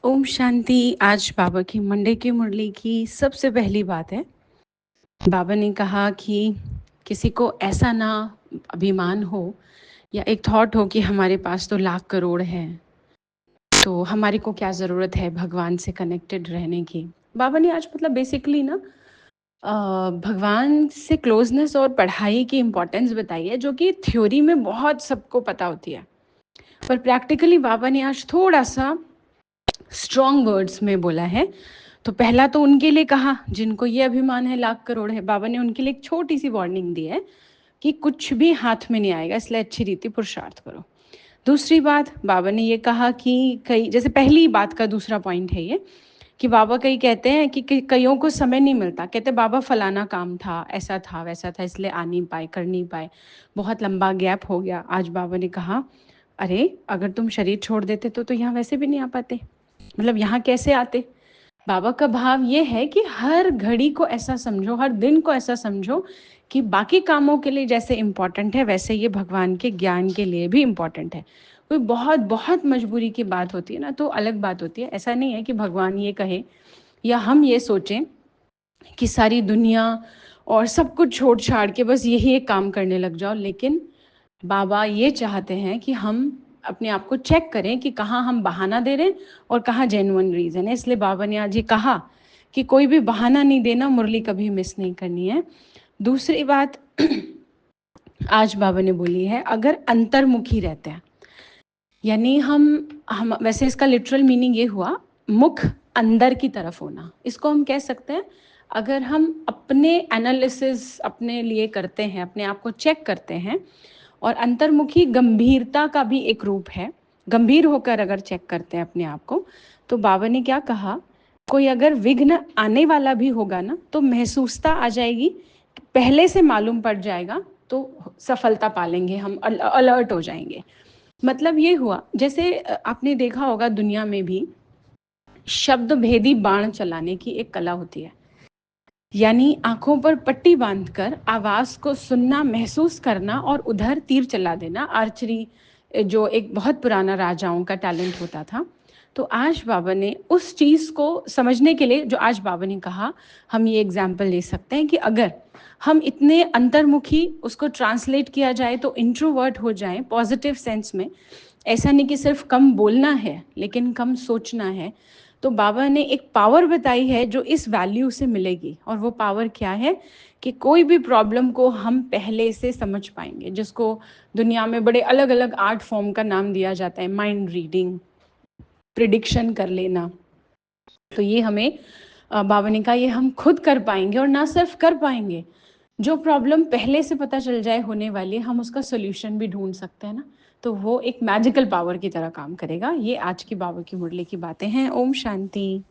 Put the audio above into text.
ओम शांति। आज बाबा की मंडे की मुरली की सबसे पहली बात है। बाबा ने कहा कि किसी को ऐसा ना अभिमान हो या एक थॉट हो कि हमारे पास तो लाख करोड़ है, तो हमारे को क्या ज़रूरत है भगवान से कनेक्टेड रहने की। बाबा ने आज मतलब बेसिकली ना भगवान से क्लोजनेस और पढ़ाई की इम्पोर्टेंस बताई है, जो कि थ्योरी में बहुत सबको पता होती है, पर प्रैक्टिकली बाबा ने आज थोड़ा सा स्ट्रॉन्ग वर्ड्स में बोला है। तो पहला तो उनके लिए कहा जिनको ये अभिमान है लाख करोड़ है, बाबा ने उनके लिए एक छोटी सी वार्निंग दी है कि कुछ भी हाथ में नहीं आएगा, इसलिए अच्छी रीति पुरुषार्थ करो। दूसरी बात बाबा ने ये कहा कि कई, जैसे पहली बात का दूसरा पॉइंट है ये कि बाबा कई कहते हैं कि कईयों को समय नहीं मिलता, कहते बाबा फलाना काम था, ऐसा था वैसा था, इसलिए आ नहीं पाए, कर नहीं पाए, बहुत लंबा गैप हो गया। आज बाबा ने कहा अरे अगर तुम शरीर छोड़ देते तो यहाँ वैसे भी नहीं आ पाते, मतलब यहाँ कैसे आते। बाबा का भाव ये है कि हर घड़ी को ऐसा समझो, हर दिन को ऐसा समझो कि बाकी कामों के लिए जैसे इम्पोर्टेंट है वैसे ये भगवान के ज्ञान के लिए भी इम्पोर्टेंट है। कोई बहुत बहुत मजबूरी की बात होती है ना तो अलग बात होती है। ऐसा नहीं है कि भगवान ये कहे या हम ये सोचें कि सारी दुनिया और सब कुछ छोड़ छाड़ के बस यही एक काम करने लग जाओ, लेकिन बाबा ये चाहते हैं कि हम अपने आप को चेक करें कि कहाँ हम बहाना दे रहे हैं और कहाँ जेन्युइन रीज़न है। इसलिए बाबा ने आज ये कहा कि कोई भी बहाना नहीं देना, मुरली कभी मिस नहीं करनी है। दूसरी बात आज बाबा ने बोली है, अगर अंतर्मुखी रहते हैं, यानी हम वैसे इसका लिटरल मीनिंग ये हुआ मुख अंदर की तरफ होना, इसको हम कह सकते हैं। अगर हम अपने एनालिसिस अपने लिए करते हैं, अपने आप को चेक करते हैं, और अंतर्मुखी गंभीरता का भी एक रूप है, गंभीर होकर अगर चेक करते हैं अपने आप को, तो बाबा ने क्या कहा, कोई अगर विघ्न आने वाला भी होगा ना तो महसूसता आ जाएगी, पहले से मालूम पड़ जाएगा, तो सफलता पालेंगे, हम अलर्ट हो जाएंगे। मतलब ये हुआ जैसे आपने देखा होगा दुनिया में भी शब्द भेदी बाण चलाने की एक कला होती है, यानी आंखों पर पट्टी बांधकर आवाज को सुनना, महसूस करना और उधर तीर चला देना। आर्चरी जो एक बहुत पुराना राजाओं का टैलेंट होता था। तो आज बाबा ने उस चीज को समझने के लिए, जो आज बाबा ने कहा, हम ये एग्जाम्पल ले सकते हैं कि अगर हम इतने अंतर्मुखी, उसको ट्रांसलेट किया जाए तो इंट्रोवर्ट हो जाए पॉजिटिव सेंस में, ऐसा नहीं कि सिर्फ कम बोलना है लेकिन कम सोचना है, तो बाबा ने एक पावर बताई है जो इस वैल्यू से मिलेगी। और वो पावर क्या है कि कोई भी प्रॉब्लम को हम पहले से समझ पाएंगे, जिसको दुनिया में बड़े अलग अलग आर्ट फॉर्म का नाम दिया जाता है, माइंड रीडिंग, प्रिडिक्शन कर लेना। तो ये हमें बाबा ने कहा ये हम खुद कर पाएंगे, और ना सिर्फ कर पाएंगे, जो प्रॉब्लम पहले से पता चल जाए होने वाली, हम उसका सोल्यूशन भी ढूंढ सकते हैं ना। तो वो एक मैजिकल पावर की तरह काम करेगा। ये आज की बाबा की मुरली की बातें हैं। ओम शांति।